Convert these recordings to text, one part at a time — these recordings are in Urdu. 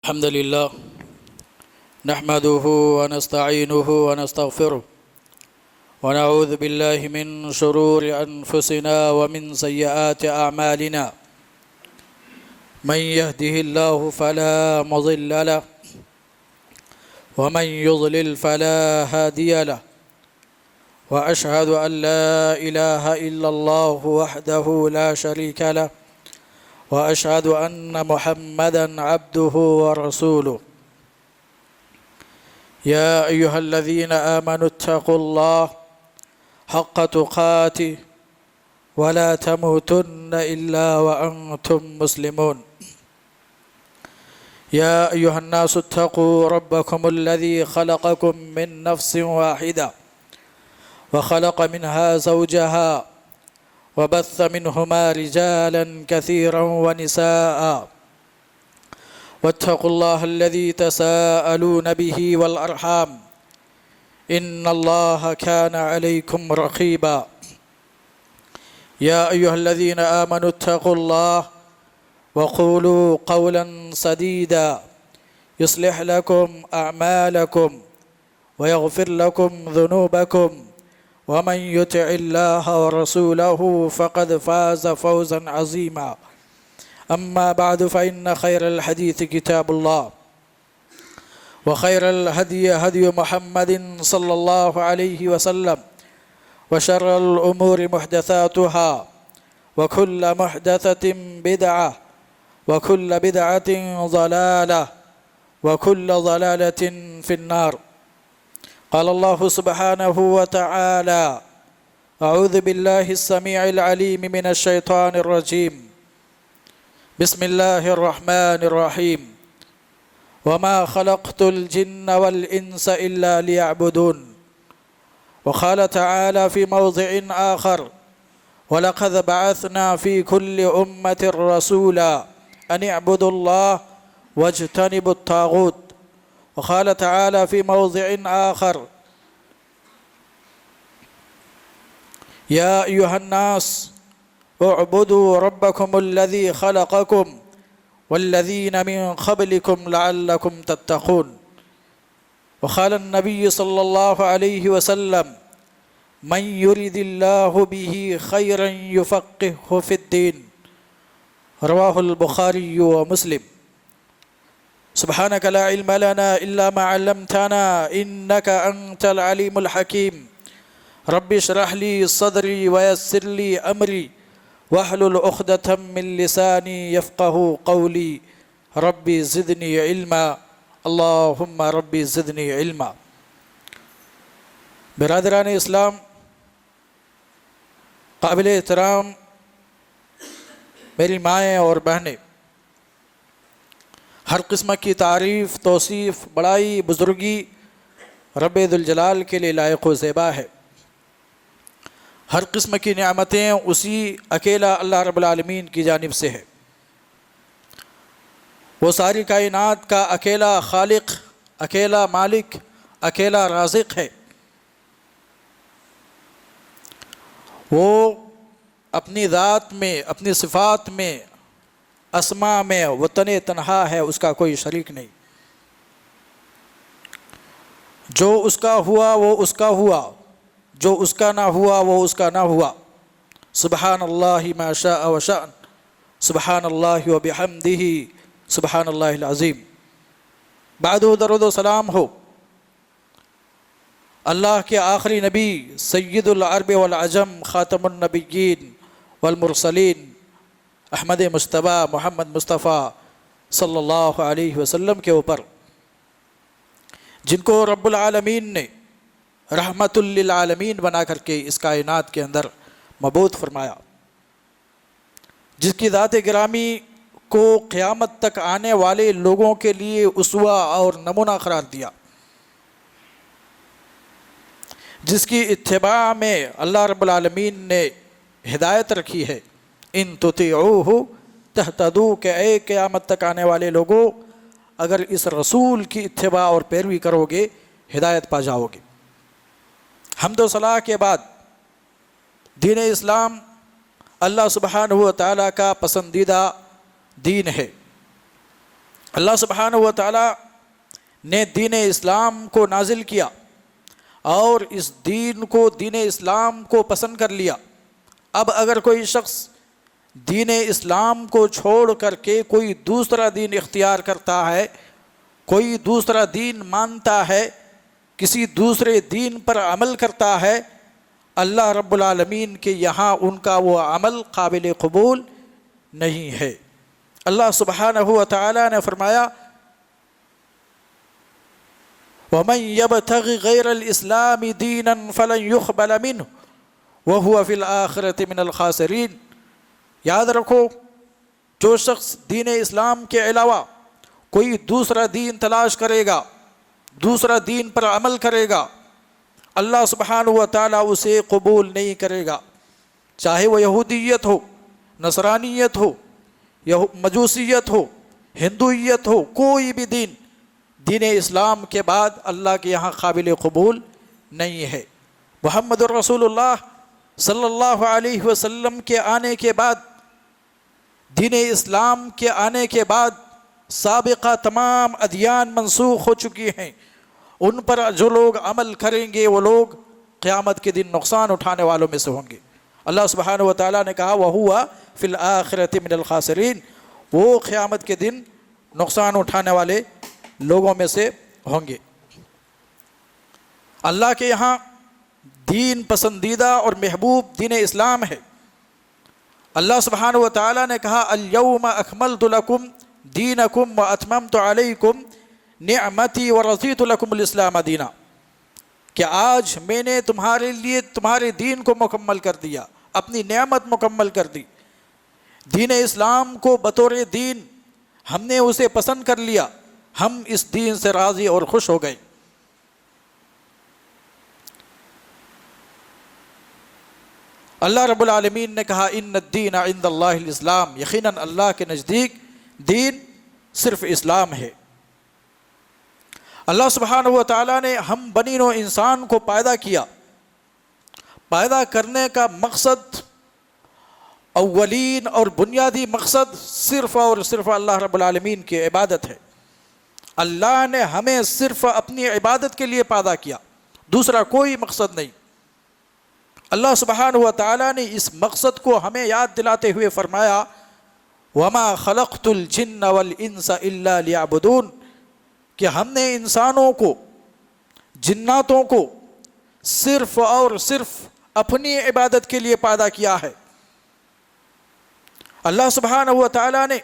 الحمد لله نحمده ونستعينه ونستغفره ونعوذ بالله من شرور أنفسنا ومن سيئات أعمالنا من يهده الله فلا مضل له ومن يضلل فلا هادي له وأشهد أن لا إله إلا الله وحده لا شريك له وأشهد أن محمدًا عبده ورسوله يا أيها الذين آمنوا اتقوا الله حق تقاته ولا تموتن إلا وأنتم مسلمون يا أيها الناس اتقوا ربكم الذي خلقكم من نفس واحدة وخلق منها زوجها وبث منهما رجالا كثيرا ونساء واتقوا الله الذي تساءلون به والأرحام إن الله كان عليكم رقيبا يا أيها الذين آمنوا اتقوا الله وقولوا قولا سديدا يصلح لكم أعمالكم ويغفر لكم ذنوبكم ومن يطع الله ورسوله فقد فاز فوزا عظيما أما بعد فإن خير الحديث كتاب الله وخير الهدي هدي محمد صلى الله عليه وسلم وشر الأمور محدثاتها وكل محدثة بدعة وكل بدعة ضلالة وكل ضلالة في النار قال الله سبحانه وتعالى أعوذ بالله السميع العليم من الشيطان الرجيم بسم الله الرحمن الرحيم وما خلقت الجن والإنس إلا ليعبدون وقال تعالى في موضع آخر ولقد بعثنا في كل أمة رسولا أن اعبدوا الله واجتنبوا الطاغوت وقال تعالى في موضع آخر يا أيها الناس اعبدوا ربكم الذي خلقكم والذين من قبلكم لعلكم تتقون وقال النبي صلى الله عليه وسلم من يرد الله به خيرا يفقهه في الدين رواه البخاري ومسلم سبحانك لا علم لنا إلا ما علمتنا إنك أنت العليم الحكيم رب اشرح لي صدري ويسر لي أمري واحلل عقدة من لساني يفقه قولي ربي زدني علما اللهم ربي زدني علما برادران اسلام، قابل احترام میری مائیں اور بہنیں، ہر قسم کی تعریف، توصیف، بڑائی، بزرگی رب ذوالجلال کے لیے لائق و زیبا ہے۔ ہر قسم کی نعمتیں اسی اکیلا اللہ رب العالمین کی جانب سے ہے۔ وہ ساری کائنات کا اکیلا خالق، اکیلا مالک، اکیلا رازق ہے۔ وہ اپنی ذات میں، اپنی صفات میں، اسماء میں وہ تنہا ہے، اس کا کوئی شریک نہیں۔ جو اس کا ہوا وہ اس کا ہوا، جو اس کا نہ ہوا وہ اس کا نہ ہوا۔ سبحان اللہ ما شاء وشأن، سبحان اللہ وبحمدہ، سبحان اللہ العظیم۔ بعد درود و سلام ہو اللہ کے آخری نبی سید العرب والعجم، خاتم النبیین والمرسلین، احمد مجتبیٰ محمد مصطفیٰ صلی اللہ علیہ وسلم کے اوپر، جن کو رب العالمین نے رحمت للعالمین بنا کر کے اس کائنات کے اندر مبعوث فرمایا، جس کی ذات گرامی کو قیامت تک آنے والے لوگوں کے لیے اسوہ اور نمونہ قرار دیا، جس کی اتباع میں اللہ رب العالمین نے ہدایت رکھی ہے، ان تطیعوہ تہتدوا، کہ اے قیامت تک آنے والے لوگوں اگر اس رسول کی اتباع اور پیروی کرو گے ہدایت پا جاؤ گے۔ حمد و ثنا کے بعد دین اسلام اللہ سبحانہ و تعالیٰ کا پسندیدہ دین ہے۔ اللہ سبحانہ و تعالیٰ نے دین اسلام کو نازل کیا اور اس دین کو، دین اسلام کو پسند کر لیا۔ اب اگر کوئی شخص دین اسلام کو چھوڑ کر کے کوئی دوسرا دین اختیار کرتا ہے، کوئی دوسرا دین مانتا ہے، کسی دوسرے دین پر عمل کرتا ہے، اللہ رب العالمین کے یہاں ان کا وہ عمل قابل قبول نہیں ہے۔ اللہ سبحانہ و تعالیٰ نے فرمایا وَمَن يَبْتَغِ غَيْرَ الْإِسْلَامِ دِينًا فَلَن يُقْبَلَ مِنْهُ وَهُوَ فِي الْآخِرَةِ مِنَ الْخَاسِرِينَ۔ یاد رکھو، جو شخص دین اسلام کے علاوہ کوئی دوسرا دین تلاش کرے گا، دوسرا دین پر عمل کرے گا، اللہ سبحانہ و تعالیٰ اسے قبول نہیں کرے گا، چاہے وہ یہودیت ہو، نصرانیت ہو، مجوسیت ہو، ہندویت ہو، کوئی بھی دین دین اسلام کے بعد اللہ کے یہاں قابل قبول نہیں ہے۔ محمد الرسول اللہ صلی اللہ علیہ وسلم کے آنے کے بعد، دین اسلام کے آنے کے بعد سابقہ تمام ادیان منسوخ ہو چکی ہیں۔ ان پر جو لوگ عمل کریں گے وہ لوگ قیامت کے دن نقصان اٹھانے والوں میں سے ہوں گے۔ اللہ سبحانہ و تعالیٰ نے کہا وَهُوَ فِي الْآخِرَةِ مِنَ الْخَاسِرِينَ، وہ قیامت کے دن نقصان اٹھانے والے لوگوں میں سے ہوں گے۔ اللہ کے یہاں دین پسندیدہ اور محبوب دین اسلام ہے۔ اللہ سبحانہ و تعالیٰ نے کہا الْيَوْمَ أَكْمَلْتُ لَكُمْ دِينَكُمْ وَأَتْمَمْتُ عَلَيْكُمْ نعمتی ورضیت لکم الاسلام دینا، کہ آج میں نے تمہارے لیے تمہارے دین کو مکمل کر دیا، اپنی نعمت مکمل کر دی۔ دین اسلام کو بطور دین ہم نے اسے پسند کر لیا، ہم اس دین سے راضی اور خوش ہو گئے۔ اللہ رب العالمین نے کہا ان الدین عند اللہ الاسلام، یقیناً اللہ کے نزدیک دین صرف اسلام ہے۔ اللہ سبحانہ و تعالیٰ نے ہم بنی نوع انسان کو پیدا کیا، پیدا کرنے کا مقصد، اولین اور بنیادی مقصد صرف اور صرف اللہ رب العالمین کی عبادت ہے۔ اللہ نے ہمیں صرف اپنی عبادت کے لیے پیدا کیا، دوسرا کوئی مقصد نہیں۔ اللہ سبحانہ و تعالیٰ نے اس مقصد کو ہمیں یاد دلاتے ہوئے فرمایا وَمَا خَلَقْتُ الْجِنَّ وَالْإِنسَ إِلَّا لِيَعْبُدُونَ، کہ ہم نے انسانوں کو، جناتوں کو صرف اور صرف اپنی عبادت کے لیے پیدا کیا ہے۔ اللہ سبحانہ و تعالیٰ نے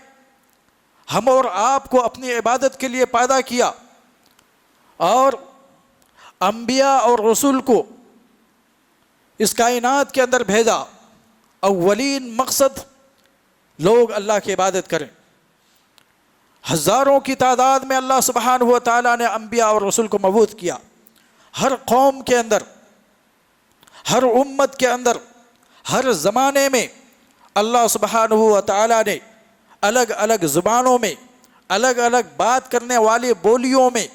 ہم اور آپ کو اپنی عبادت کے لیے پیدا کیا اور انبیاء اور رسول کو اس کائنات کے اندر بھیجا۔ اولین مقصد لوگ اللہ کی عبادت کریں۔ ہزاروں کی تعداد میں اللہ سبحانہ و تعالیٰ نے انبیاء اور رسول کو مبعوث کیا۔ ہر قوم کے اندر، ہر امت کے اندر، ہر زمانے میں اللہ سبحانہ و تعالیٰ نے الگ الگ زبانوں میں، الگ الگ بات کرنے والے بولیوں میں،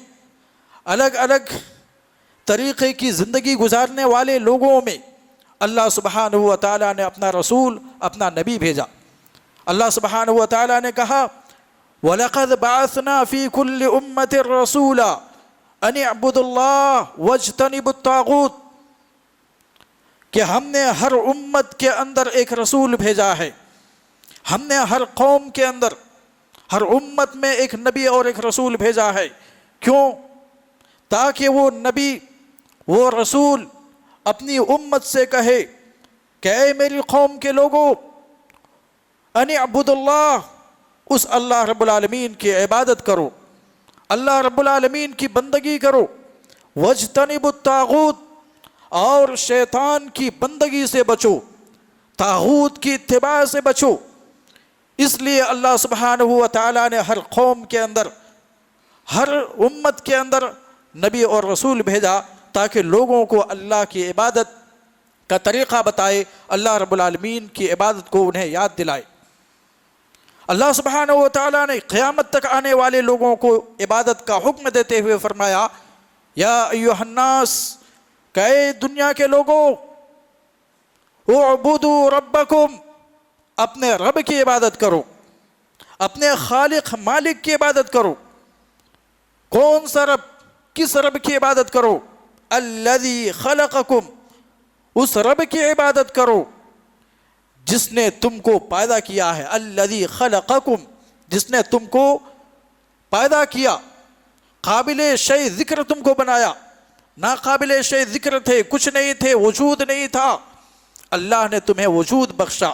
الگ الگ طریقے کی زندگی گزارنے والے لوگوں میں اللہ سبحانہ و تعالیٰ نے اپنا رسول، اپنا نبی بھیجا۔ اللہ سبحانہ و تعالیٰ نے کہا وَلَقَدْ بَعَثْنَا فِي كُلِّ أُمَّةٍ رَسُولًا أَنِ اعْبُدُوا اللَّهَ وَاجْتَنِبُوا الطَّاغُوتَ، کہ ہم نے ہر امت کے اندر ایک رسول بھیجا ہے، ہم نے ہر قوم کے اندر، ہر امت میں ایک نبی اور ایک رسول بھیجا ہے۔ کیوں؟ تاکہ وہ نبی، وہ رسول اپنی امت سے کہے کہ اے میری قوم کے لوگوں، ان اعبدوا اللہ، اس اللہ رب العالمین کی عبادت کرو، اللہ رب العالمین کی بندگی کرو، واجتنبوا الطاغوت، اور شیطان کی بندگی سے بچو، طاغوت کی اتباع سے بچو۔ اس لیے اللہ سبحانہ و تعالیٰ نے ہر قوم کے اندر، ہر امت کے اندر نبی اور رسول بھیجا تاکہ لوگوں کو اللہ کی عبادت کا طریقہ بتائے، اللہ رب العالمین کی عبادت کو انہیں یاد دلائے۔ اللہ سبحانہ و تعالیٰ نے قیامت تک آنے والے لوگوں کو عبادت کا حکم دیتے ہوئے فرمایا یا ایھا الناس، کہ اے دنیا کے لوگوں، اعبدوا ربکم، اپنے رب کی عبادت کرو، اپنے خالق مالک کی عبادت کرو. کون سا رب؟ کس رب کی عبادت کرو؟ الذی خلقکم، اس رب کی عبادت کرو جس نے تم کو پیدا کیا ہے. الذی خلقکم، جس نے تم کو پیدا کیا. قابل شے ذکر تم کو بنایا، ناقابل شے ذکر تھے، کچھ نہیں تھے، وجود نہیں تھا. اللہ نے تمہیں وجود بخشا،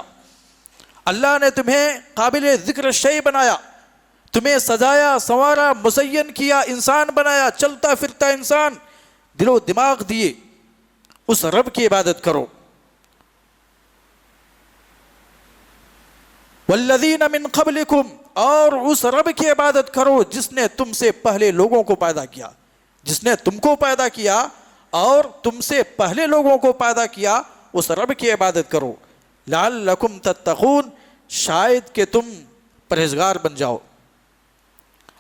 اللہ نے تمہیں قابل ذکر شے بنایا، تمہیں سجایا سنوارا مزین کیا، انسان بنایا، چلتا پھرتا انسان، دل و دماغ دیے. اس رب کی عبادت کرو. والذین من قبلکم، اور اس رب کی عبادت کرو جس نے تم سے پہلے لوگوں کو پیدا کیا. جس نے تم کو پیدا کیا اور تم سے پہلے لوگوں کو پیدا کیا، اس رب کی عبادت کرو. لعلکم تتقون، شاید کہ تم پرہیزگار بن جاؤ،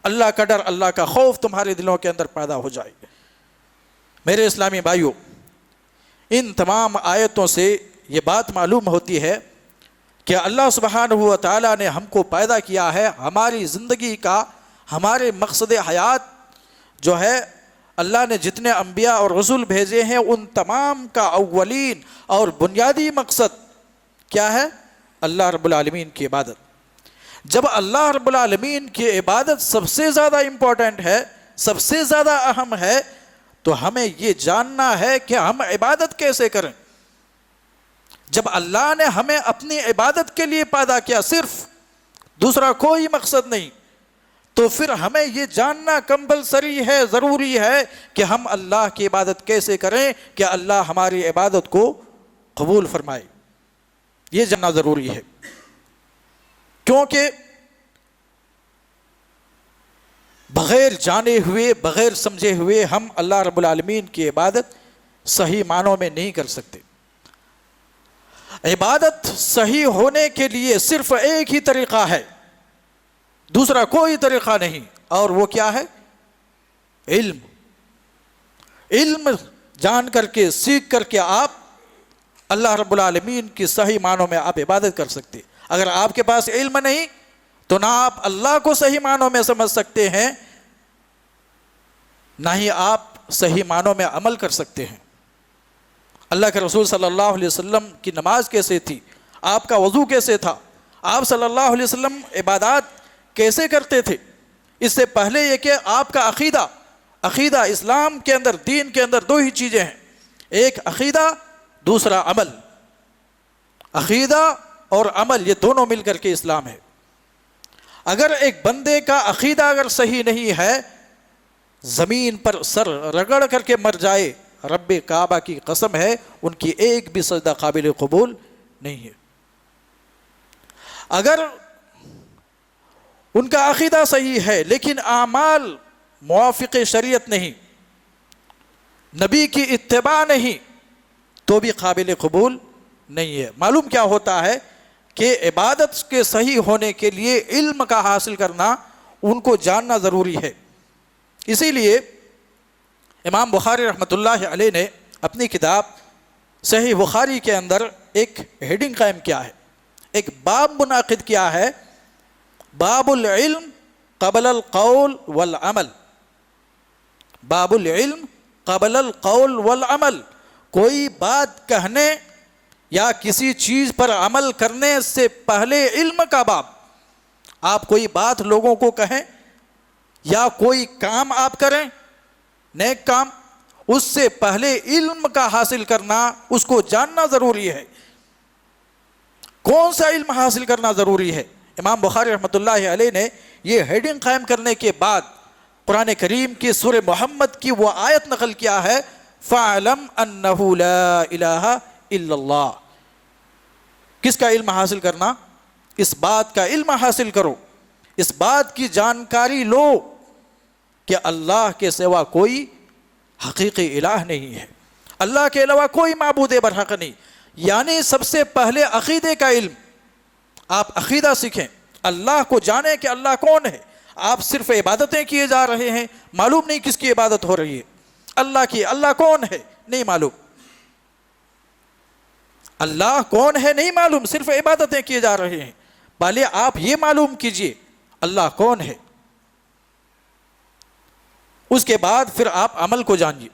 اللہ کا ڈر، اللہ کا خوف تمہارے دلوں کے اندر پیدا ہو جائے. میرے اسلامی بھائیوں، ان تمام آیتوں سے یہ بات معلوم ہوتی ہے کہ اللہ سبحانہ و تعالیٰ نے ہم کو پیدا کیا ہے. ہماری زندگی کا، ہمارے مقصد حیات جو ہے، اللہ نے جتنے انبیاء اور رسول بھیجے ہیں ان تمام کا اولین اور بنیادی مقصد کیا ہے؟ اللہ رب العالمین کی عبادت. جب اللہ رب العالمین کی عبادت سب سے زیادہ امپورٹنٹ ہے، سب سے زیادہ اہم ہے، تو ہمیں یہ جاننا ہے کہ ہم عبادت کیسے کریں. جب اللہ نے ہمیں اپنی عبادت کے لیے پیدا کیا، صرف، دوسرا کوئی مقصد نہیں، تو پھر ہمیں یہ جاننا کمپلسری ہے، ضروری ہے کہ ہم اللہ کی عبادت کیسے کریں کہ اللہ ہماری عبادت کو قبول فرمائے. یہ جاننا ضروری ہے، کیونکہ بغیر جانے ہوئے، بغیر سمجھے ہوئے ہم اللہ رب العالمین کی عبادت صحیح معنوں میں نہیں کر سکتے. عبادت صحیح ہونے کے لیے صرف ایک ہی طریقہ ہے، دوسرا کوئی طریقہ نہیں، اور وہ کیا ہے؟ علم. علم جان کر کے، سیکھ کر کے آپ اللہ رب العالمین کی صحیح معنوں میں آپ عبادت کر سکتے. اگر آپ کے پاس علم نہیں تو نہ آپ اللہ کو صحیح معنوں میں سمجھ سکتے ہیں، نہ ہی آپ صحیح معنوں میں عمل کر سکتے ہیں. اللہ کے رسول صلی اللہ علیہ وسلم کی نماز کیسے تھی، آپ کا وضو کیسے تھا، آپ صلی اللہ علیہ وسلم عبادات کیسے کرتے تھے، اس سے پہلے یہ کہ آپ کا عقیدہ اسلام کے اندر، دین کے اندر دو ہی چیزیں ہیں، ایک عقیدہ، دوسرا عمل. عقیدہ اور عمل یہ دونوں مل کر کے اسلام ہے. اگر ایک بندے کا عقیدہ اگر صحیح نہیں ہے، زمین پر سر رگڑ کر کے مر جائے، رب کعبہ کی قسم ہے ان کی ایک بھی سجدہ قابل قبول نہیں ہے. اگر ان کا عقیدہ صحیح ہے لیکن اعمال موافق شریعت نہیں، نبی کی اتباع نہیں، تو بھی قابل قبول نہیں ہے. معلوم کیا ہوتا ہے کہ عبادت کے صحیح ہونے کے لیے علم کا حاصل کرنا، ان کو جاننا ضروری ہے. اسی لیے امام بخاری رحمۃ اللہ علیہ نے اپنی کتاب صحیح بخاری کے اندر ایک ہیڈنگ قائم کیا ہے، ایک باب منعقد کیا ہے، باب العلم قبل القول والعمل. باب العلم قبل القول والعمل. کوئی بات کہنے یا کسی چیز پر عمل کرنے سے پہلے علم کا باب. آپ کوئی بات لوگوں کو کہیں یا کوئی کام آپ کریں، نیک کام، اس سے پہلے علم کا حاصل کرنا، اس کو جاننا ضروری ہے. کون سا علم حاصل کرنا ضروری ہے؟ امام بخاری رحمۃ اللہ علیہ نے یہ ہیڈنگ قائم کرنے کے بعد قرآن کریم کی سورہ محمد کی وہ آیت نقل کیا ہے، فَاعْلَمْ أَنَّهُ لَا إِلَٰهَ إِلَّا اللَّهُ. کس کا علم حاصل کرنا؟ اس بات کا علم حاصل کرو، اس بات کی جانکاری لو کہ اللہ کے سوا کوئی حقیقی الہ نہیں ہے، اللہ کے علاوہ کوئی معبود برحق نہیں. یعنی سب سے پہلے عقیدے کا علم. آپ عقیدہ سیکھیں، اللہ کو جانیں کہ اللہ کون ہے. آپ صرف عبادتیں کیے جا رہے ہیں، معلوم نہیں کس کی عبادت ہو رہی ہے، اللہ کی. اللہ کون ہے نہیں معلوم، اللہ کون ہے نہیں معلوم، صرف عبادتیں کیے جا رہے ہیں. پہلے آپ یہ معلوم کیجئے اللہ کون ہے، اس کے بعد پھر آپ عمل کو جانیے۔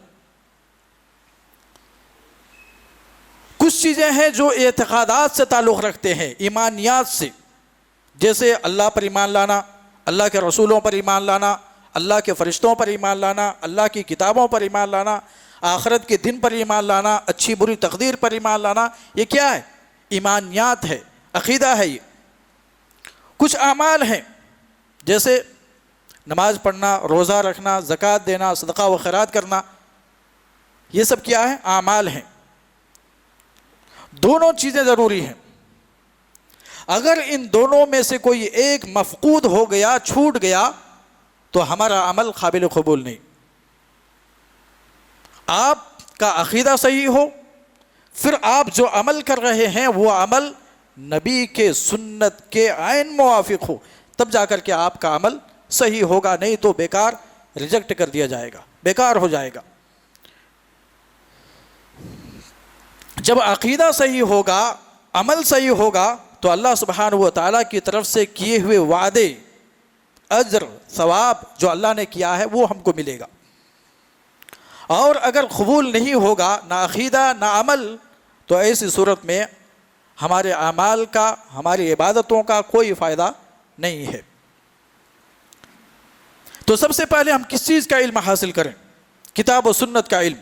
کچھ چیزیں ہیں جو اعتقادات سے تعلق رکھتے ہیں، ایمانیات سے، جیسے اللہ پر ایمان لانا، اللہ کے رسولوں پر ایمان لانا، اللہ کے فرشتوں پر ایمان لانا، اللہ کی کتابوں پر ایمان لانا، آخرت کے دن پر ایمان لانا، اچھی بری تقدیر پر ایمان لانا۔ یہ کیا ہے؟ ایمانیات ہے، عقیدہ ہے۔ یہ کچھ اعمال ہیں جیسے نماز پڑھنا، روزہ رکھنا، زکوٰۃ دینا، صدقہ و خیرات کرنا، یہ سب کیا ہے؟ اعمال ہیں۔ دونوں چیزیں ضروری ہیں۔ اگر ان دونوں میں سے کوئی ایک مفقود ہو گیا، چھوٹ گیا، تو ہمارا عمل قابل قبول نہیں۔ آپ کا عقیدہ صحیح ہو، پھر آپ جو عمل کر رہے ہیں وہ عمل نبی کے سنت کے عین موافق ہو، تب جا کر کے آپ کا عمل صحیح ہوگا، نہیں تو بیکار ریجیکٹ کر دیا جائے گا، بیکار ہو جائے گا۔ جب عقیدہ صحیح ہوگا، عمل صحیح ہوگا، تو اللہ سبحانہ و تعالیٰ کی طرف سے کیے ہوئے وعدے، اجر، ثواب جو اللہ نے کیا ہے وہ ہم کو ملے گا۔ اور اگر قبول نہیں ہوگا، نہ عقیدہ نہ عمل، تو ایسی صورت میں ہمارے اعمال کا، ہماری عبادتوں کا کوئی فائدہ نہیں ہے۔ تو سب سے پہلے ہم کس چیز کا علم حاصل کریں؟ کتاب و سنت کا علم،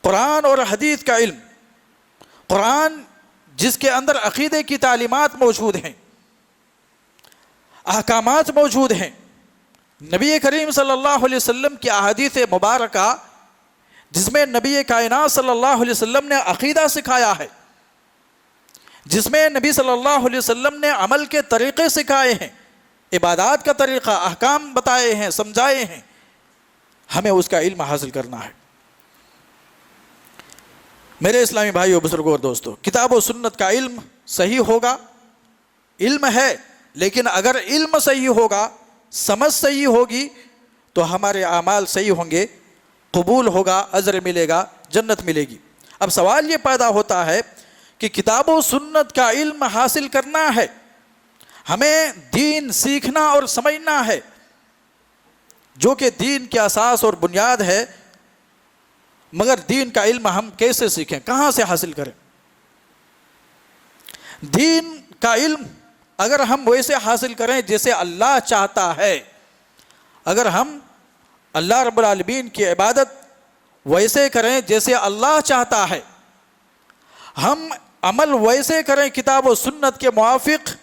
قرآن اور حدیث کا علم۔ قرآن جس کے اندر عقیدے کی تعلیمات موجود ہیں، احکامات موجود ہیں، نبی کریم صلی اللہ علیہ وسلم کی احادیث مبارکہ جس میں نبی کائنات صلی اللہ علیہ وسلم نے عقیدہ سکھایا ہے، جس میں نبی صلی اللہ علیہ وسلم نے عمل کے طریقے سکھائے ہیں، عبادات کا طریقہ، احکام بتائے ہیں، سمجھائے ہیں، ہمیں اس کا علم حاصل کرنا ہے۔ میرے اسلامی بھائیو، بزرگوں اور دوستو، کتاب و سنت کا علم صحیح ہوگا، علم ہے، لیکن اگر علم صحیح ہوگا، سمجھ صحیح ہوگی، تو ہمارے اعمال صحیح ہوں گے، قبول ہوگا، اجر ملے گا، جنت ملے گی۔ اب سوال یہ پیدا ہوتا ہے کہ کتاب و سنت کا علم حاصل کرنا ہے، ہمیں دین سیکھنا اور سمجھنا ہے، جو کہ دین کی اساس اور بنیاد ہے، مگر دین کا علم ہم کیسے سیکھیں، کہاں سے حاصل کریں؟ دین کا علم اگر ہم ویسے حاصل کریں جیسے اللہ چاہتا ہے، اگر ہم اللہ رب العالمین کی عبادت ویسے کریں جیسے اللہ چاہتا ہے، ہم عمل ویسے کریں کتاب و سنت کے موافق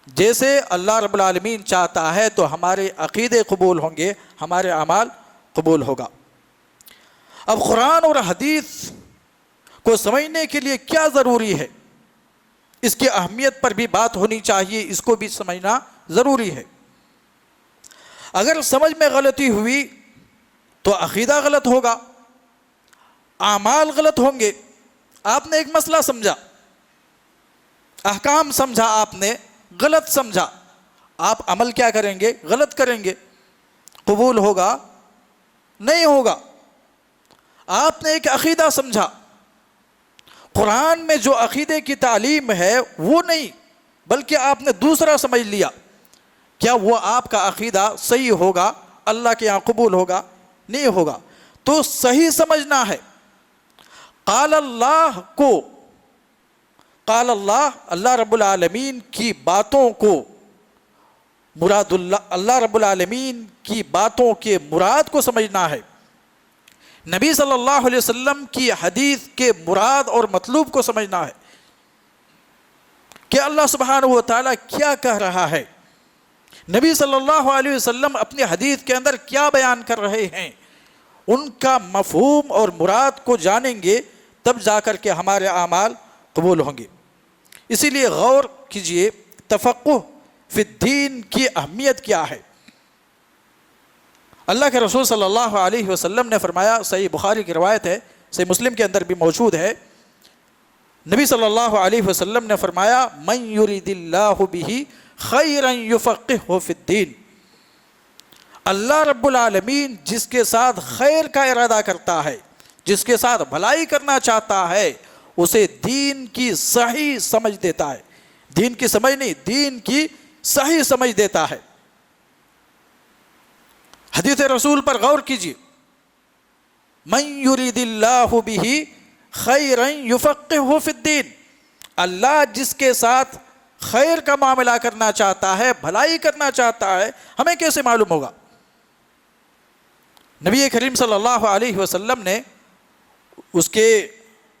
جیسے اللہ رب العالمین چاہتا ہے، تو ہمارے عقیدے قبول ہوں گے، ہمارے اعمال قبول ہوگا۔ اب قرآن اور حدیث کو سمجھنے کے لیے کیا ضروری ہے، اس کی اہمیت پر بھی بات ہونی چاہیے، اس کو بھی سمجھنا ضروری ہے۔ اگر سمجھ میں غلطی ہوئی تو عقیدہ غلط ہوگا، اعمال غلط ہوں گے۔ آپ نے ایک مسئلہ سمجھا، احکام سمجھا، آپ نے غلط سمجھا، آپ عمل کیا کریں گے؟ غلط کریں گے، قبول ہوگا؟ نہیں ہوگا۔ آپ نے ایک عقیدہ سمجھا، قرآن میں جو عقیدے کی تعلیم ہے وہ نہیں، بلکہ آپ نے دوسرا سمجھ لیا، کیا وہ آپ کا عقیدہ صحیح ہوگا؟ اللہ کے یہاں قبول ہوگا؟ نہیں ہوگا۔ تو صحیح سمجھنا ہے۔ قال اللہ کو، قال اللہ رب العالمین کی باتوں کو مراد، اللہ رب العالمین کی باتوں کے مراد کو سمجھنا ہے، نبی صلی اللہ علیہ وسلم کی حدیث کے مراد اور مطلوب کو سمجھنا ہے کہ اللہ سبحانہ و تعالیٰ کیا کہہ رہا ہے، نبی صلی اللہ علیہ وسلم اپنی حدیث کے اندر کیا بیان کر رہے ہیں، ان کا مفہوم اور مراد کو جانیں گے، تب جا کر کے ہمارے اعمال قبول ہوں گے۔ اسی لیے غور کیجئے، تفقہ فی الدین کی اہمیت کیا ہے۔ اللہ کے رسول صلی اللہ علیہ وسلم نے فرمایا، صحیح بخاری کی روایت ہے، صحیح مسلم کے اندر بھی موجود ہے، نبی صلی اللہ علیہ وسلم نے فرمایا، من یرید اللہ بہ خیرا یفقہہ فی الدین، اللہ رب العالمین جس کے ساتھ خیر کا ارادہ کرتا ہے، جس کے ساتھ بھلائی کرنا چاہتا ہے، اسے دین کی صحیح سمجھ دیتا ہے۔ دین کی سمجھ نہیں، دین کی صحیح سمجھ دیتا ہے۔ حدیث رسول پر غور کیجیے، من یرید اللہ بہ خیرا یفقہہ فی الدین، اللہ جس کے ساتھ خیر کا معاملہ کرنا چاہتا ہے، بھلائی کرنا چاہتا ہے، ہمیں کیسے معلوم ہوگا؟ نبی کریم صلی اللہ علیہ وسلم نے اس کے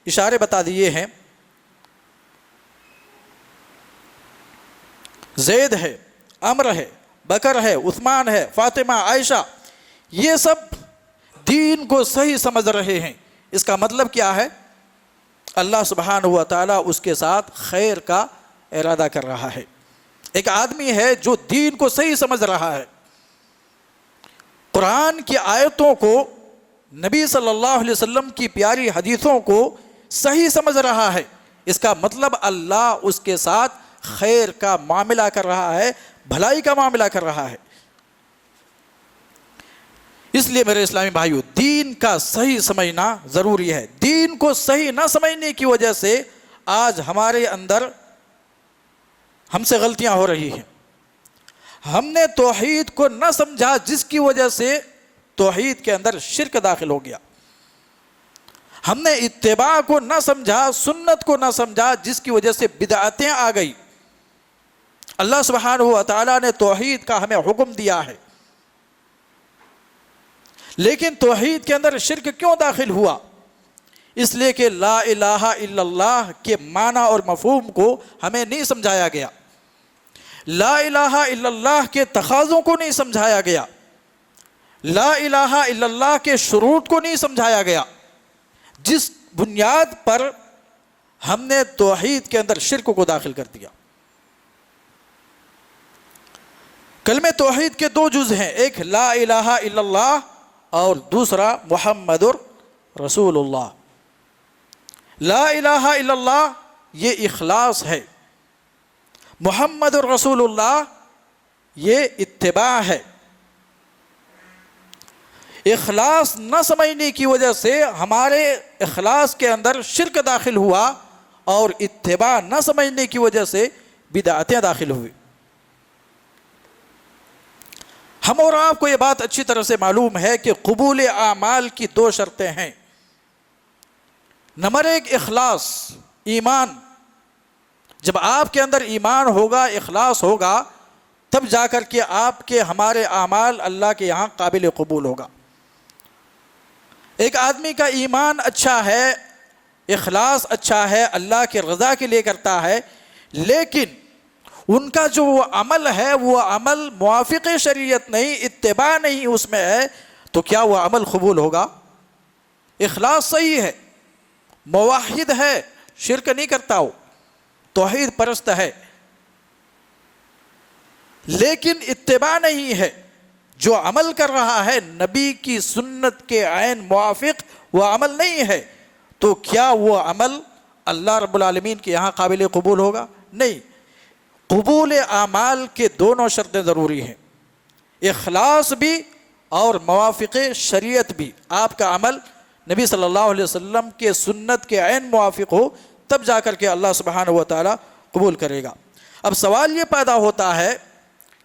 اشارے بتا دیے ہیں۔ زید ہے، عمر ہے، بکر ہے، عثمان ہے، فاطمہ، عائشہ، یہ سب دین کو صحیح سمجھ رہے ہیں۔ اس کا مطلب کیا ہے؟ اللہ سبحانہ و تعالیٰ اس کے ساتھ خیر کا ارادہ کر رہا ہے۔ ایک آدمی ہے جو دین کو صحیح سمجھ رہا ہے، قرآن کی آیتوں کو، نبی صلی اللہ علیہ وسلم کی پیاری حدیثوں کو صحیح سمجھ رہا ہے، اس کا مطلب اللہ اس کے ساتھ خیر کا معاملہ کر رہا ہے، بھلائی کا معاملہ کر رہا ہے۔ اس لیے میرے اسلامی بھائیو، دین کا صحیح سمجھنا ضروری ہے۔ دین کو صحیح نہ سمجھنے کی وجہ سے آج ہمارے اندر ہم سے غلطیاں ہو رہی ہیں۔ ہم نے توحید کو نہ سمجھا، جس کی وجہ سے توحید کے اندر شرک داخل ہو گیا۔ ہم نے اتباع کو نہ سمجھا، سنت کو نہ سمجھا، جس کی وجہ سے بدعتیں آ گئی۔ اللہ سبحانہ و تعالیٰ نے توحید کا ہمیں حکم دیا ہے، لیکن توحید کے اندر شرک کیوں داخل ہوا؟ اس لیے کہ لا الہ الا اللہ کے معنی اور مفہوم کو ہمیں نہیں سمجھایا گیا، لا الہ الا اللہ کے تقاضوں کو نہیں سمجھایا گیا، لا الہ الا اللہ کے شروط کو نہیں سمجھایا گیا، جس بنیاد پر ہم نے توحید کے اندر شرک کو داخل کر دیا۔ کلمہ توحید کے دو جز ہیں، ایک لا الہ الا اللہ اور دوسرا محمد رسول اللہ۔ لا الہ الا اللہ یہ اخلاص ہے، محمد رسول اللہ یہ اتباع ہے۔ اخلاص نہ سمجھنے کی وجہ سے ہمارے اخلاص کے اندر شرک داخل ہوا، اور اتباع نہ سمجھنے کی وجہ سے بدعتیں داخل ہوئی۔ ہم اور آپ کو یہ بات اچھی طرح سے معلوم ہے کہ قبول اعمال کی دو شرطیں ہیں۔ نمبر ایک اخلاص، ایمان۔ جب آپ کے اندر ایمان ہوگا، اخلاص ہوگا، تب جا کر کے آپ کے ہمارے اعمال اللہ کے یہاں قابل قبول ہوگا۔ ایک آدمی کا ایمان اچھا ہے، اخلاص اچھا ہے، اللہ کی رضا کے لیے کرتا ہے، لیکن ان کا جو وہ عمل ہے، وہ عمل موافق شریعت نہیں، اتباع نہیں اس میں ہے، تو کیا وہ عمل قبول ہوگا؟ اخلاص صحیح ہے، موحد ہے، شرک نہیں کرتا ہو، توحید پرست ہے، لیکن اتباع نہیں ہے، جو عمل کر رہا ہے نبی کی سنت کے عین موافق وہ عمل نہیں ہے، تو کیا وہ عمل اللہ رب العالمین کے یہاں قابل قبول ہوگا؟ نہیں۔ قبول اعمال کے دونوں شرطیں ضروری ہیں، اخلاص بھی اور موافق شریعت بھی۔ آپ کا عمل نبی صلی اللہ علیہ وسلم کے سنت کے عین موافق ہو، تب جا کر کے اللہ سبحانہ و تعالیٰ قبول کرے گا۔ اب سوال یہ پیدا ہوتا ہے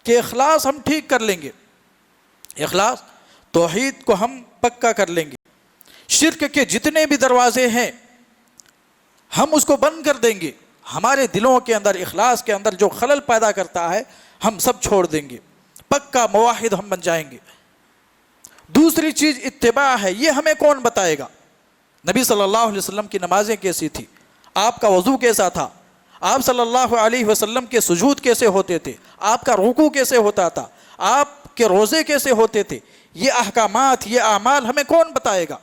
کہ اخلاص ہم ٹھیک کر لیں گے، اخلاص توحید کو ہم پکا کر لیں گے، شرک کے جتنے بھی دروازے ہیں ہم اس کو بند کر دیں گے، ہمارے دلوں کے اندر اخلاص کے اندر جو خلل پیدا کرتا ہے ہم سب چھوڑ دیں گے، پکا موحد ہم بن جائیں گے۔ دوسری چیز اتباع ہے، یہ ہمیں کون بتائے گا؟ نبی صلی اللہ علیہ وسلم کی نمازیں کیسی تھی، آپ کا وضو کیسا تھا، آپ صلی اللہ علیہ وسلم کے سجود کیسے ہوتے تھے، آپ کا رکوع کیسے ہوتا تھا، آپ کے روزے کیسے ہوتے تھے، یہ احکامات، یہ اعمال ہمیں کون بتائے گا؟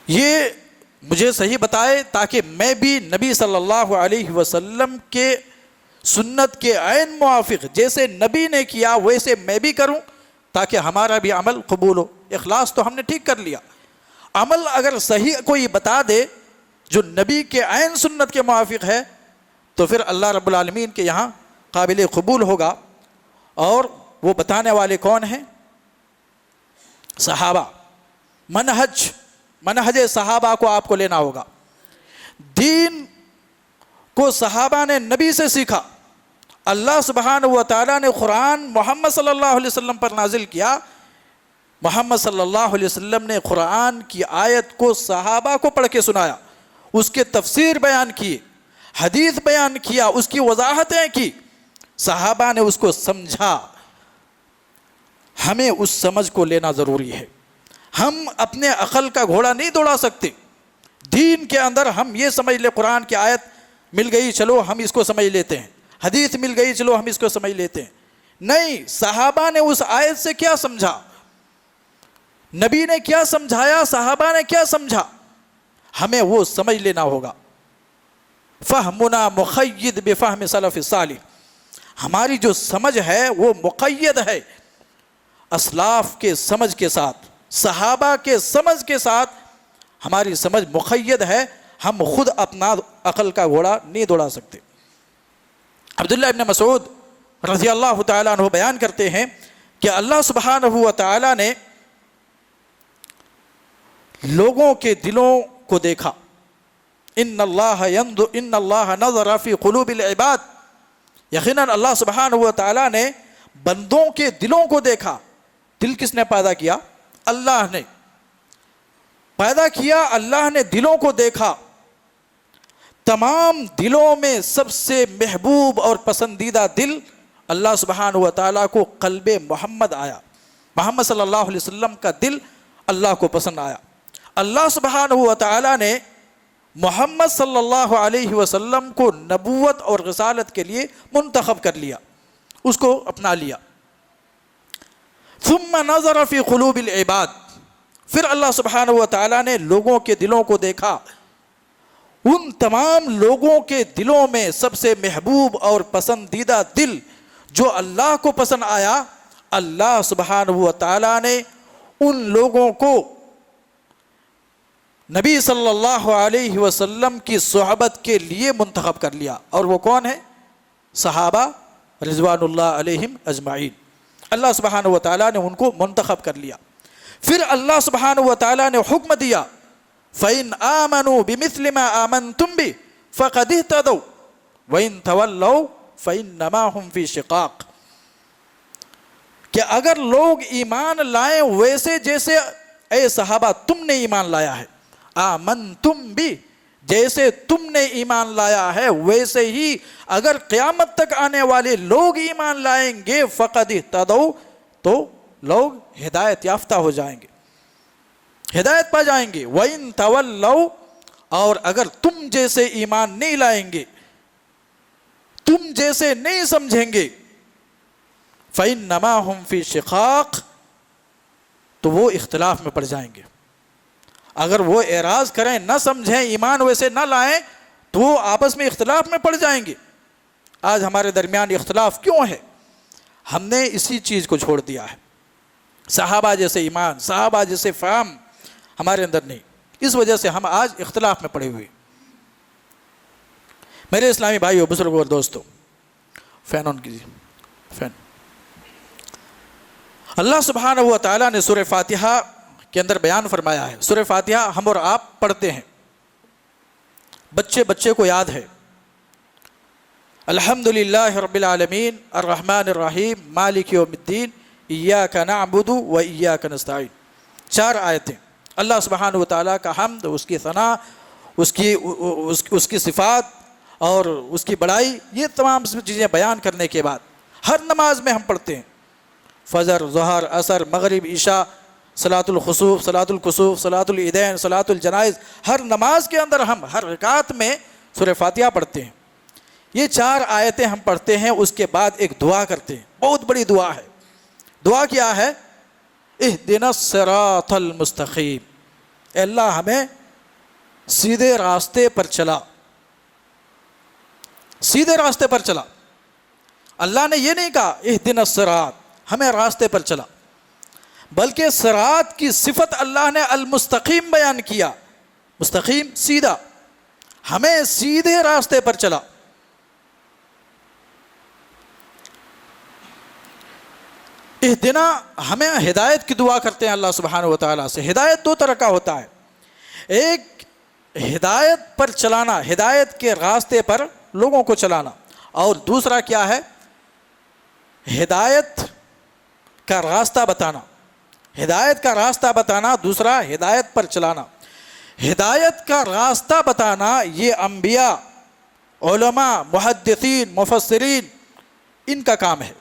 یہ مجھے صحیح بتائے تاکہ میں بھی نبی صلی اللہ علیہ وسلم کے سنت کے عین موافق جیسے نبی نے کیا ویسے میں بھی کروں، تاکہ ہمارا بھی عمل قبول ہو۔ اخلاص تو ہم نے ٹھیک کر لیا، عمل اگر صحیح کوئی بتا دے جو نبی کے عین سنت کے موافق ہے تو پھر اللہ رب العالمین کے یہاں قابل قبول ہوگا۔ اور وہ بتانے والے کون ہیں؟ صحابہ۔ منہج صحابہ کو آپ کو لینا ہوگا۔ دین کو صحابہ نے نبی سے سیکھا. اللہ سبحانہ و تعالیٰ نے قرآن محمد صلی اللہ علیہ وسلم پر نازل کیا. محمد صلی اللہ علیہ وسلم نے قرآن کی آیت کو صحابہ کو پڑھ کے سنایا، اس کے تفسیر بیان کیے، حدیث بیان کیا، اس کی وضاحتیں کی، صحابہ نے اس کو سمجھا. ہمیں اس سمجھ کو لینا ضروری ہے. ہم اپنے عقل کا گھوڑا نہیں دوڑا سکتے. دین کے اندر ہم یہ سمجھ لیں قرآن کی آیت مل گئی چلو ہم اس کو سمجھ لیتے ہیں، حدیث مل گئی چلو ہم اس کو سمجھ لیتے ہیں. نہیں، صحابہ نے اس آیت سے کیا سمجھا، نبی نے کیا سمجھایا، صحابہ نے کیا سمجھا، ہمیں وہ سمجھ لینا ہوگا. فہمنا مقید بفہم سلف صالح، ہماری جو سمجھ ہے وہ مقید ہے اسلاف کے سمجھ کے ساتھ، صحابہ کے سمجھ کے ساتھ ہماری سمجھ مقید ہے. ہم خود اپنا عقل کا گھوڑا نہیں دوڑا سکتے. عبداللہ ابن مسعود رضی اللہ تعالیٰ عنہ بیان کرتے ہیں کہ اللہ سبحانہ و تعالیٰ نے لوگوں کے دلوں کو دیکھا. ان اللہ نظر فی قلوب العباد، یقیناً اللہ سبحانہ و تعالیٰ نے بندوں کے دلوں کو دیکھا. دل کس نے پیدا کیا؟ اللہ نے پیدا کیا، اللہ نے دلوں کو دیکھا. تمام دلوں میں سب سے محبوب اور پسندیدہ دل اللہ سبحانہ و تعالیٰ کو قلب محمد آیا. محمد صلی اللہ علیہ وسلم کا دل اللہ کو پسند آیا. اللہ سبحانہ و تعالیٰ نے محمد صلی اللہ علیہ وسلم کو نبوت اور رسالت کے لیے منتخب کر لیا، اس کو اپنا لیا. ثم نظر فی قلوب العباد، پھر اللہ سبحانہ و تعالیٰ نے لوگوں کے دلوں کو دیکھا. ان تمام لوگوں کے دلوں میں سب سے محبوب اور پسندیدہ دل جو اللہ کو پسند آیا، اللہ سبحانہ و تعالیٰ نے ان لوگوں کو نبی صلی اللہ علیہ وسلم کی صحبت کے لیے منتخب کر لیا. اور وہ کون ہے؟ صحابہ رضوان اللہ علیہم اجمعین. اللہ سبحانہ و تعالیٰ نے ان کو منتخب کر لیا. پھر اللہ سبحانہ و تعالیٰ نے حکم دیا فَإِنْ آمَنُوا بِمِثْلِ مَا آمَنْتُمْ بِهِ فَقَدِ اهْتَدَوْا وَإِنْ تَوَلَّوْا فَإِنَّمَا هُمْ فِي شِقَاقٍ، کہ اگر لوگ ایمان لائیں ویسے جیسے اے صحابہ تم نے ایمان لایا ہے، آمنتم بھی جیسے تم نے ایمان لایا ہے ویسے ہی اگر قیامت تک آنے والے لوگ ایمان لائیں گے فقد اہتدوا، تو لوگ ہدایت یافتہ ہو جائیں گے، ہدایت پا جائیں گے. وَإِن تَوَلَّوْا، اور اگر تم جیسے ایمان نہیں لائیں گے، تم جیسے نہیں سمجھیں گے، فَإِنَّمَا هُمْ فِي شِقَاقٍ، تو وہ اختلاف میں پڑ جائیں گے. اگر وہ اعراض کریں، نہ سمجھیں، ایمان ویسے نہ لائیں، تو وہ آپس میں اختلاف میں پڑ جائیں گے. آج ہمارے درمیان اختلاف کیوں ہے؟ ہم نے اسی چیز کو چھوڑ دیا ہے. صحابہ جیسے ایمان، صحابہ جیسے فہم ہمارے اندر نہیں. اس وجہ سے ہم آج اختلاف میں پڑے ہوئے. میرے اسلامی بھائیو، بزرگوں اور دوستو، فین آن کیجیے، فین. اللہ سبحانہ و تعالیٰ نے سورہ فاتحہ کے اندر بیان فرمایا ہے. سورہ فاتحہ ہم اور آپ پڑھتے ہیں، بچے بچے کو یاد ہے. الحمدللہ رب العالمین الرحمن الرحیم مالک یوم الدین ایاک نعبد و ایاک نستعین. 4 آیتیں اللہ سبحانہ و تعالیٰ کا حمد، اس کی ثنا، اس کی صفات اور اس کی بڑائی، یہ تمام چیزیں بیان کرنے کے بعد ہر نماز میں ہم پڑھتے ہیں. فجر، ظہر، عصر، مغرب، عشاء، صلاۃ الخسوف، صلاۃ الکسوف، صلاۃ العیدین، صلاۃ الجنائز، ہر نماز کے اندر ہم ہر رکعت میں سورہ فاتحہ پڑھتے ہیں. یہ 4 آیتیں ہم پڑھتے ہیں، اس کے بعد ایک دعا کرتے ہیں، بہت بڑی دعا ہے. دعا کیا ہے؟ اہدنا الصراط المستقیم، اے اللہ ہمیں سیدھے راستے پر چلا، سیدھے راستے پر چلا. اللہ نے یہ نہیں کہا اہدنا الصراط، ہمیں راستے پر چلا، بلکہ صراط کی صفت اللہ نے المستقیم بیان کیا. مستقیم سیدھا، ہمیں سیدھے راستے پر چلا. اہدنا، ہمیں ہدایت کی دعا کرتے ہیں اللہ سبحانہ و تعالیٰ سے. ہدایت 2 طرح کا ہوتا ہے. ایک ہدایت پر چلانا، ہدایت کے راستے پر لوگوں کو چلانا، اور دوسرا کیا ہے؟ ہدایت کا راستہ بتانا، ہدایت کا راستہ بتانا، دوسرا ہدایت پر چلانا۔ ہدایت کا راستہ بتانا یہ انبیاء، علماء، محدثین، مفسرین، ان کا کام ہے،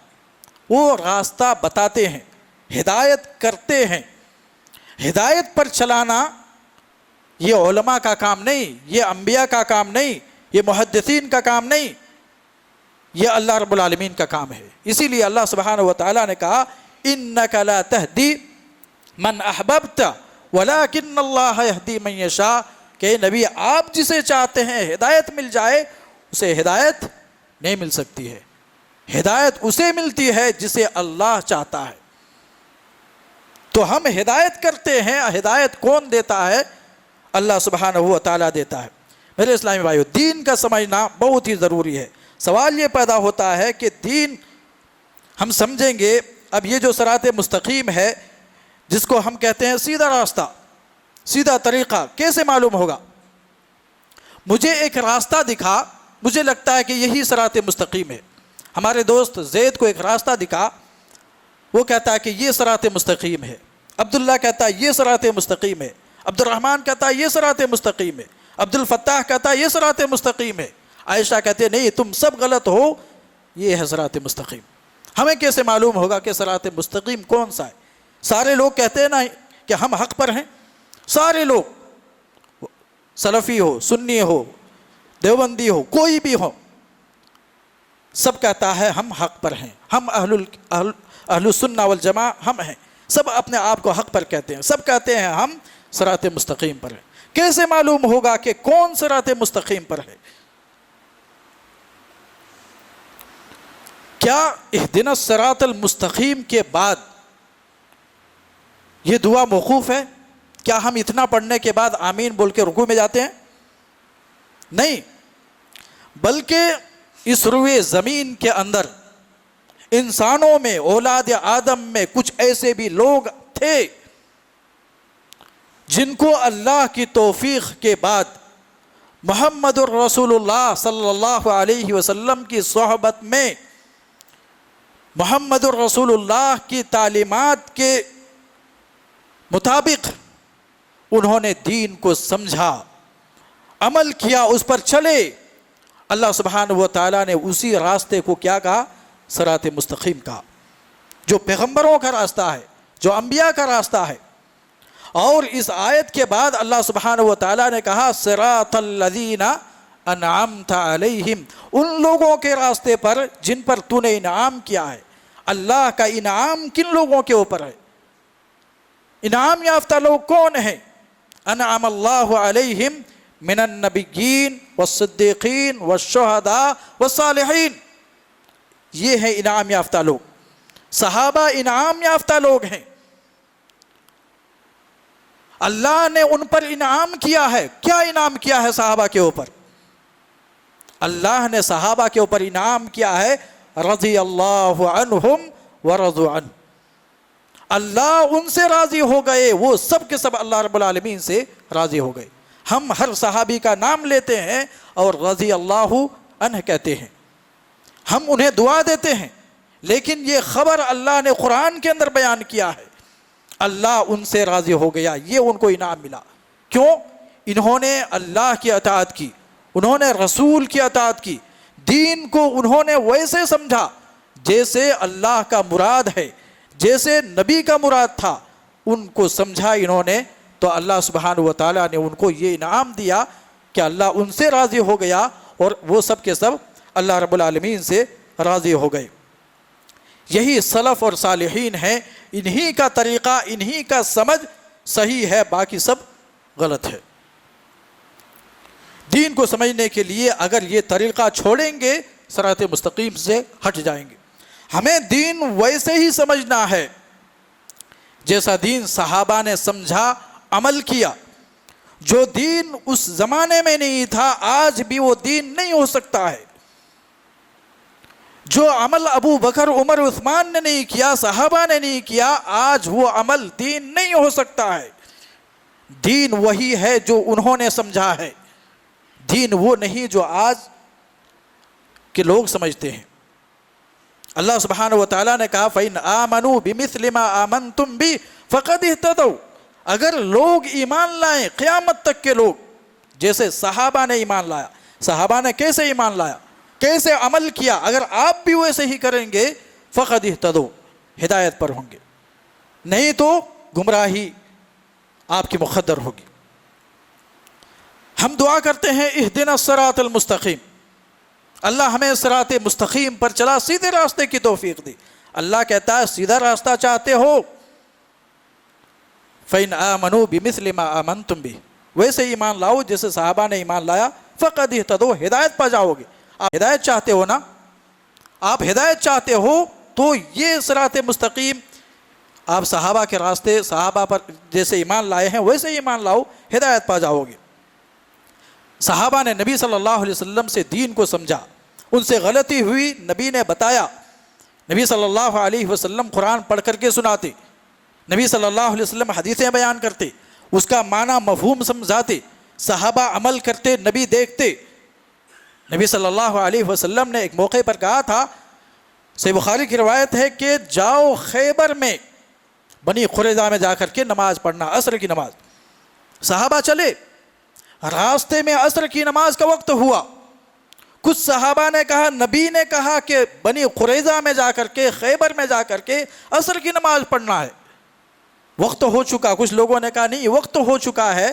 وہ راستہ بتاتے ہیں، ہدایت کرتے ہیں۔ ہدایت پر چلانا یہ علماء کا کام نہیں، یہ انبیاء کا کام نہیں، یہ محدثین کا کام نہیں، یہ اللہ رب العالمین کا کام ہے۔ اسی لیے اللہ سبحانہ و تعالیٰ نے کہا اِنَّكَ لَا تَهْدِي مَنْ أَحْبَبْتَ وَلَكِنَّ اللَّهَ يَهْدِي مَنْ يَشَاءُ، کہ نبی آپ جسے چاہتے ہیں ہدایت مل جائے، اسے ہدایت نہیں مل سکتی ہے، ہدایت اسے ملتی ہے جسے اللہ چاہتا ہے۔ تو ہم ہدایت کرتے ہیں، ہدایت کون دیتا ہے؟ اللہ سبحانہ و تعالیٰ دیتا ہے۔ میرے اسلامی بھائیو، دین کا سمجھنا بہت ہی ضروری ہے۔ سوال یہ پیدا ہوتا ہے کہ دین ہم سمجھیں گے، اب یہ جو صراط مستقیم ہے جس کو ہم کہتے ہیں سیدھا راستہ، سیدھا طریقہ، کیسے معلوم ہوگا؟ مجھے ایک راستہ دکھا، مجھے لگتا ہے کہ یہی صراط مستقیم ہے۔ ہمارے دوست زید کو ایک راستہ دکھا، وہ کہتا ہے کہ یہ صراط مستقیم ہے۔ عبداللہ کہتا ہے یہ صراط مستقیم ہے۔ عبد الرحمن کہتا ہے یہ صراط مستقیم ہے۔ عبد الفتاح کہتا ہے یہ صراط مستقیم ہے۔ عائشہ کہتے ہیں نہیں، تم سب غلط ہو، یہ ہے صراط مستقیم۔ ہمیں کیسے معلوم ہوگا کہ صراط مستقیم کون سا ہے؟ سارے لوگ کہتے ہیں نا کہ ہم حق پر ہیں، سارے لوگ، سلفی ہو، سنی ہو، دیوبندی ہو، کوئی بھی ہو، سب کہتا ہے ہم حق پر ہیں، ہم اہل السنہ والجماع ہم ہیں، سب اپنے آپ کو حق پر کہتے ہیں، سب کہتے ہیں ہم صراط مستقیم پر ہیں۔ کیسے معلوم ہوگا کہ کون صراط مستقیم پر ہے؟ کیا اہدنا الصراط المستقیم کے بعد یہ دعا موقوف ہے؟ کیا ہم اتنا پڑھنے کے بعد آمین بول کے رکوع میں جاتے ہیں؟ نہیں، بلکہ اس روئے زمین کے اندر انسانوں میں، اولاد آدم میں کچھ ایسے بھی لوگ تھے جن کو اللہ کی توفیق کے بعد محمد الرسول اللہ صلی اللہ علیہ وسلم کی صحبت میں، محمد الرسول اللہ کی تعلیمات کے مطابق انہوں نے دین کو سمجھا، عمل کیا، اس پر چلے۔ اللہ سبحانہ و تعالیٰ نے اسی راستے کو کیا کہا؟ صراط مستقیم کہا، جو پیغمبروں کا راستہ ہے، جو انبیاء کا راستہ ہے۔ اور اس آیت کے بعد اللہ سبحانہ و تعالیٰ نے کہا صراط الذین انعمت علیہم، ان لوگوں کے راستے پر جن پر تو نے انعام کیا ہے۔ اللہ کا انعام کن لوگوں کے اوپر ہے؟ انعام یافتہ لوگ کون ہیں؟ انعم اللہ علیہم من النبیین والصدیقین والشہداء والصالحین، یہ ہے انعام یافتہ لوگ۔ صحابہ انعام یافتہ لوگ ہیں، اللہ نے ان پر انعام کیا ہے۔ کیا انعام کیا ہے صحابہ کے اوپر؟ اللہ نے صحابہ کے اوپر انعام کیا ہے رضی اللہ عنہم ورضوا عنہ، اللہ ان سے راضی ہو گئے، وہ سب کے سب اللہ رب العالمین سے راضی ہو گئے۔ ہم ہر صحابی کا نام لیتے ہیں اور رضی اللہ عنہ کہتے ہیں، ہم انہیں دعا دیتے ہیں، لیکن یہ خبر اللہ نے قرآن کے اندر بیان کیا ہے، اللہ ان سے راضی ہو گیا، یہ ان کو انعام ملا۔ کیوں؟ انہوں نے اللہ کی اطاعت کی، انہوں نے رسول کی اطاعت کی، دین کو انہوں نے ویسے سمجھا جیسے اللہ کا مراد ہے، جیسے نبی کا مراد تھا، ان کو سمجھا انہوں نے، تو اللہ سبحانہ و تعالیٰ نے ان کو یہ انعام دیا کہ اللہ ان سے راضی ہو گیا اور وہ سب کے سب اللہ رب العالمین سے راضی ہو گئے۔ یہی سلف اور صالحین ہیں، انہی کا طریقہ، انہی کا سمجھ صحیح ہے، باقی سب غلط ہے۔ دین کو سمجھنے کے لیے اگر یہ طریقہ چھوڑیں گے صراط مستقیم سے ہٹ جائیں گے۔ ہمیں دین ویسے ہی سمجھنا ہے جیسا دین صحابہ نے سمجھا، عمل کیا۔ جو دین اس زمانے میں نہیں تھا آج بھی وہ دین نہیں ہو سکتا ہے۔ جو عمل ابو بکر، عمر، عثمان نے نہیں کیا، صحابہ نے نہیں کیا، آج وہ عمل دین نہیں ہو سکتا ہے۔ دین وہی ہے جو انہوں نے سمجھا ہے، دین وہ نہیں جو آج کہ لوگ سمجھتے ہیں۔ اللہ سبحانہ و تعالیٰ نے کہا فَإِنْ آمَنُوا بِمِثْلِ مَا آمَنْتُمْ بِهِ فَقَدْ اهْتَدَوْا، اگر لوگ ایمان لائیں، قیامت تک کے لوگ، جیسے صحابہ نے ایمان لایا، صحابہ نے کیسے ایمان لایا، کیسے عمل کیا، اگر آپ بھی ویسے ہی کریں گے فَقَدْ اهْتَدَوْا، ہدایت پر ہوں گے، نہیں تو گمراہی آپ کی مقدر ہوگی۔ ہم دعا کرتے ہیں اہدنا الصراط المستقیم، اللہ ہمیں صراط مستقیم پر چلا سیدھے راستے کی توفیق دی۔ اللہ کہتا ہے سیدھا راستہ چاہتے ہو فَإِنْ آمَنُوا بِمِثْلِ مَا آمَنْتُمْ بِهِ، ویسے ایمان لاؤ جیسے صحابہ نے ایمان لایا، فَقَدْ اهْتَدَوْا، ہدایت پا جاؤ گے۔ آپ ہدایت چاہتے ہو نا، آپ ہدایت چاہتے ہو تو یہ صراط مستقیم، آپ صحابہ کے راستے، صحابہ پر جیسے ایمان لائے ہیں ویسے ایمان لاؤ، ہدایت پا جاؤ گے۔ صحابہ نے نبی صلی اللہ علیہ وسلم سے دین کو سمجھا، ان سے غلطی ہوئی نبی نے بتایا، نبی صلی اللہ علیہ وسلم قرآن پڑھ کر کے سناتے، نبی صلی اللہ علیہ وسلم حدیثیں بیان کرتے، اس کا معنی مفہوم سمجھاتے، صحابہ عمل کرتے، نبی دیکھتے۔ نبی صلی اللہ علیہ وسلم نے ایک موقع پر کہا تھا، صحیح بخاری کی روایت ہے کہ جاؤ خیبر میں بنی قریظہ میں جا کر کے نماز پڑھنا، عصر کی نماز۔ صحابہ چلے، راستے میں عصر کی نماز کا وقت ہوا، کچھ صحابہ نے کہا، نبی نے کہا کہ بنی قریظہ میں جا کر کے، خیبر میں جا کر کے عصر کی نماز پڑھنا ہے، وقت ہو چکا۔ کچھ لوگوں نے کہا نہیں، وقت ہو چکا ہے،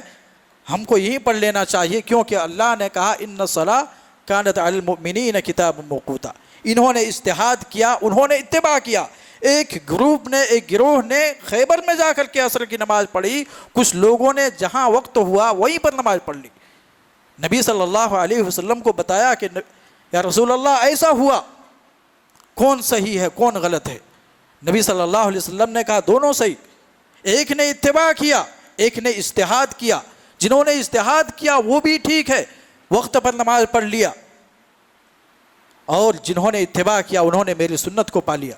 ہم کو یہیں پڑھ لینا چاہیے، کیونکہ اللہ نے کہا ان الصلاۃ کانت علی المؤمنین کتابا موقوتا۔ انہوں نے اجتہاد کیا، انہوں نے اتباع کیا، ایک گروہ نے خیبر میں جا کر کے عصر کی نماز پڑھی، کچھ لوگوں نے جہاں وقت ہوا وہیں پر نماز پڑھ لی۔ نبی صلی اللہ علیہ وسلم کو بتایا کہ یا رسول اللہ ایسا ہوا، کون صحیح ہے کون غلط ہے؟ نبی صلی اللہ علیہ وسلم نے کہا دونوں صحیح، ایک نے اتباع کیا، ایک نے اجتہاد کیا، جنہوں نے اجتہاد کیا وہ بھی ٹھیک ہے، وقت پر نماز پڑھ لیا، اور جنہوں نے اتباع کیا انہوں نے میری سنت کو پا لیا،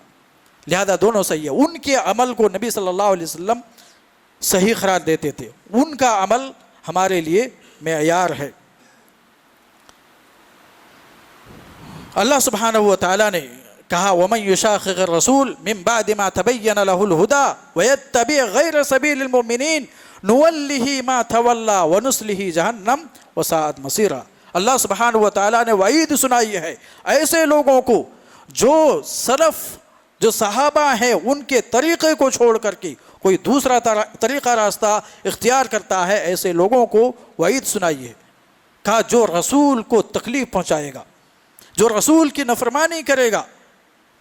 لہذا دونوں صحیح ہے۔ ان کے عمل کو نبی صلی اللہ علیہ وسلم صحیح قرار دیتے تھے، ان کا عمل ہمارے لیے معیار ہے۔ اللہ سبحانہ و تعالیٰ نے کہا وَمَن يُشَاقِقِ الرَّسُولَ مِن بَعْدِ مَا تَبَيَّنَ لَهُ الْهُدَى وَيَتَّبِعْ غَيْرَ سَبِيلِ الْمُؤْمِنِينَ نُوَلِّهِ مَا تَوَلَّى وَنُصْلِهِ جَهَنَّمَ وَسَاءَتْ مَصِيرًا۔ اللہ سبحانہ و تعالیٰ نے وعید سنائی ہے ایسے لوگوں کو جو سلف، جو صحابہ ہیں، ان کے طریقے کو چھوڑ کر کے کوئی دوسرا طریقہ راستہ اختیار کرتا ہے، ایسے لوگوں کو وعید سنائی ہے۔ کہا جو رسول کو تکلیف پہنچائے گا، جو رسول کی نافرمانی کرے گا،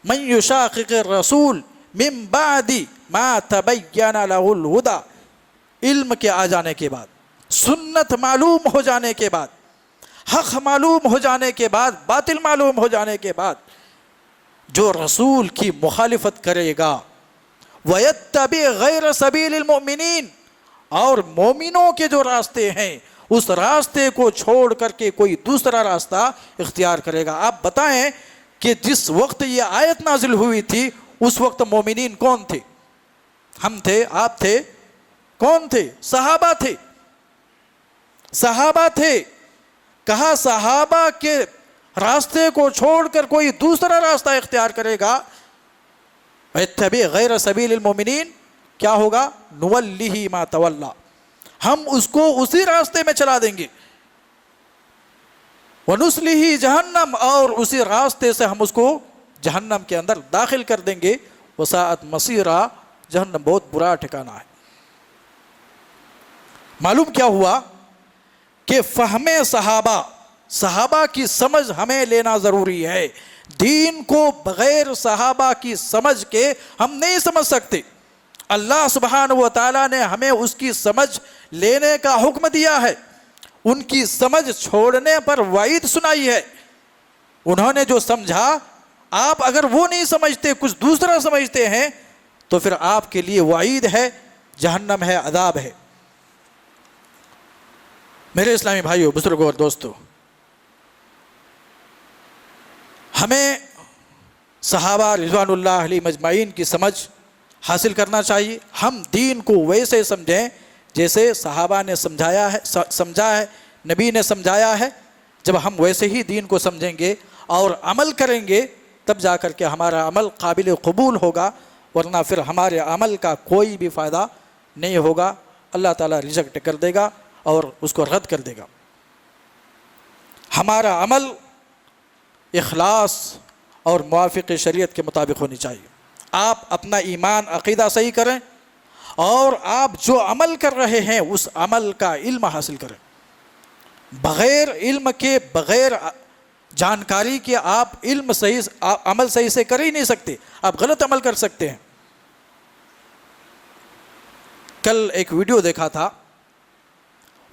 من یشاقق الرسول من بعد ما تبین له الہدی، علم کے آ جانے کے بعد، سنت معلوم ہو جانے کے بعد، حق معلوم ہو جانے کے بعد، باطل معلوم ہو جانے کے بعد جو رسول کی مخالفت کرے گا، وَيَتَّبِعْ غَيْرَ سَبِيلِ الْمُؤْمِنِينَ، اور مومنوں کے جو راستے ہیں اس راستے کو چھوڑ کر کے کوئی دوسرا راستہ اختیار کرے گا۔ آپ بتائیں کہ جس وقت یہ آیت نازل ہوئی تھی اس وقت مومنین کون تھے؟ ہم تھے، آپ تھے، کون تھے؟ صحابہ تھے، صحابہ تھے۔ کہا صحابہ کے راستے کو چھوڑ کر کوئی دوسرا راستہ اختیار کرے گا، وَيَتَّبِعْ غَيْرَ سَبِيلِ الْمُؤْمِنِينَ، کیا ہوگا؟ نُوَلِّهِ مَا تَوَلَّى، ہم اس کو اسی راستے میں چلا دیں گے، وَنُصْلِهِ جَهَنَّمَ، اور اسی راستے سے ہم اس کو جہنم کے اندر داخل کر دیں گے، وَسَاءَتْ مَصِيرًا، جہنم بہت برا ٹھکانہ ہے۔ معلوم کیا ہوا کہ فہم صحابہ کی سمجھ ہمیں لینا ضروری ہے۔ دین کو بغیر صحابہ کی سمجھ کے ہم نہیں سمجھ سکتے۔ اللہ سبحانہ و تعالیٰ نے ہمیں اس کی سمجھ لینے کا حکم دیا ہے، ان کی سمجھ چھوڑنے پر وعید سنائی ہے۔ انہوں نے جو سمجھا، آپ اگر وہ نہیں سمجھتے، کچھ دوسرا سمجھتے ہیں، تو پھر آپ کے لیے وعید ہے، جہنم ہے، عذاب ہے۔ میرے اسلامی بھائیو، بزرگوں اور دوستو، ہمیں صحابہ رضوان اللہ علیہ مجمعین کی سمجھ حاصل کرنا چاہیے۔ ہم دین کو ویسے سمجھیں جیسے صحابہ نے سمجھا ہے، نبی نے سمجھایا ہے۔ جب ہم ویسے ہی دین کو سمجھیں گے، اور عمل کریں گے تب جا کر کے ہمارا عمل قابل قبول ہوگا، ورنہ پھر ہمارے عمل کا کوئی بھی فائدہ نہیں ہوگا، اللہ تعالیٰ ریجیکٹ کر دے گا اور اس کو رد کر دے گا۔ ہمارا عمل اخلاص اور موافق شریعت کے مطابق ہونی چاہیے۔ آپ اپنا ایمان عقیدہ صحیح کریں اور آپ جو عمل کر رہے ہیں اس عمل کا علم حاصل کریں۔ بغیر علم کے، بغیر جانکاری کے آپ عمل صحیح سے کر ہی نہیں سکتے، آپ غلط عمل کر سکتے ہیں۔ کل ایک ویڈیو دیکھا تھا،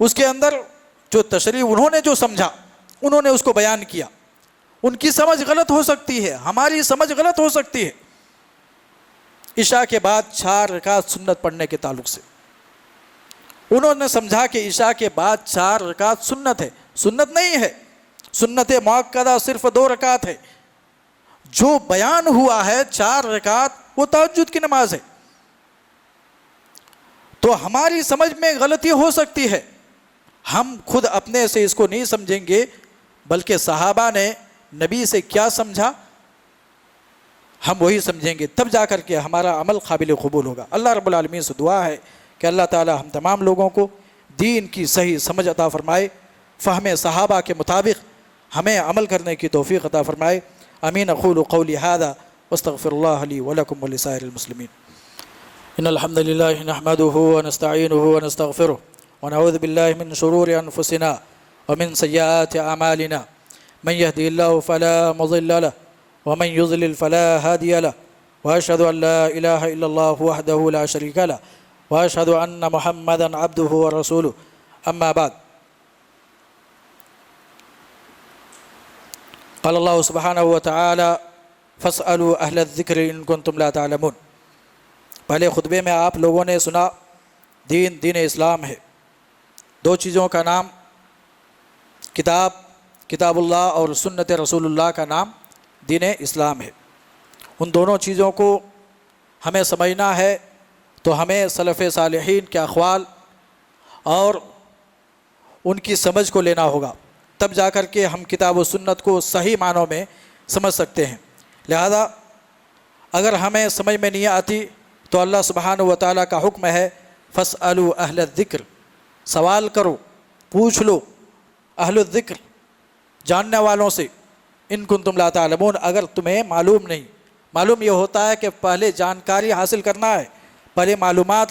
اس کے اندر جو تشریح انہوں نے جو سمجھا انہوں نے اس کو بیان کیا۔ ان کی سمجھ غلط ہو سکتی ہے، ہماری سمجھ غلط ہو سکتی ہے۔ عشاء کے بعد 4 رکعت سنت پڑھنے کے تعلق سے انہوں نے سمجھا کہ عشاء کے بعد 4 رکعت سنت ہے، سنت نہیں ہے، سنت مؤکدہ صرف 2 رکعت ہے۔ جو بیان ہوا ہے 4 رکعت وہ تہجد کی نماز ہے۔ تو ہماری سمجھ میں غلطی ہو سکتی ہے، ہم خود اپنے سے اس کو نہیں سمجھیں گے، بلکہ صحابہ نے نبی سے کیا سمجھا ہم وہی سمجھیں گے، تب جا کر کے ہمارا عمل قابل قبول ہوگا۔ اللہ رب العالمین سے دعا ہے کہ اللہ تعالی ہم تمام لوگوں کو دین کی صحیح سمجھ عطا فرمائے، فہم صحابہ کے مطابق ہمیں عمل کرنے کی توفیق عطا فرمائے۔ آمین۔ اقول قولی ھذا واستغفر اللہ لی ولکم ولسائر المسلمین۔ ان الحمد للہ نحمده ونستعینه ونستغفره ونعوذ باللہ من شرور انفسنا ومن سیئات اعمالنا من يهدي الله فلا مضل له ومن يضلل فلا هادي له واشهد ان لا اله الا الله وحده لا شريك له واشهد ان محمدا عبده ورسوله اما بعد۔ قال الله سبحانه وتعالى فاسألوا اهل الذکر ان کنتم لا تعلمون۔ پہلے خطبے میں آپ لوگوں نے سنا دین اسلام ہے، 2 چیزوں کا نام کتاب اللہ اور سنت رسول اللہ کا نام دین اسلام ہے۔ ان دونوں چیزوں کو ہمیں سمجھنا ہے تو ہمیں سلف صالحین کے اقوال اور ان کی سمجھ کو لینا ہوگا، تب جا کر کے ہم کتاب و سنت کو صحیح معنوں میں سمجھ سکتے ہیں۔ لہذا اگر ہمیں سمجھ میں نہیں آتی تو اللہ سبحانہ و تعالیٰ کا حکم ہے فاسألوا اہل الذکر، سوال کرو، پوچھ لو اہل الذکر، جاننے والوں سے، ان کنتم لا تعلمون، اگر تمہیں معلوم نہیں۔ معلوم یہ ہوتا ہے کہ پہلے جانکاری حاصل کرنا ہے، پہلے معلومات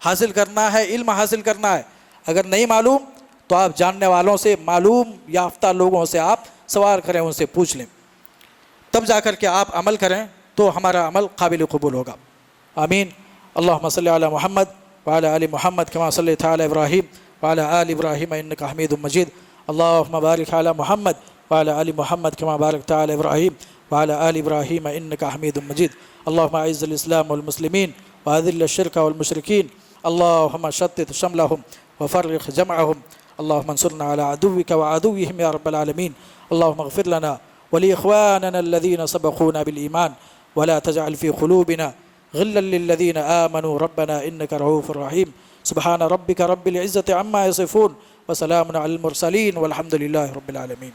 حاصل کرنا ہے، علم حاصل کرنا ہے۔ اگر نہیں معلوم تو آپ جاننے والوں سے، معلوم یافتہ لوگوں سے آپ سوال کریں، ان سے پوچھ لیں، تب جا کر کے آپ عمل کریں تو ہمارا عمل قابل قبول ہوگا۔ آمین۔ اللہم صلی علی محمد وعلی آل محمد کما صلیت علی ابراہیم وعلی آل ابراہیم انک حمید مجید۔ اللہم بارک علی محمد وعلی آل محمد کما بارکت علی ابراہیم وعلی آل ابراہیم انک حمید مجید۔ اللہم اعز الاسلام والمسلمین واذل الشرک والمشرکین، اللہم شتت شملہم وفرق جمعہم، اللہم انصرنا علی عدوک وعدوہم یا رب العالمین۔ اللہم اغفر لنا ولاخواننا الذین سبقونا بالایمان ولا تجعل فی قلوبنا غلا للذین آمنوا ربنا انک رؤوف رحیم۔ سبحان ربک رب العزة عما یصفون وسلام علی المرسلین والحمد للہ رب العالمین۔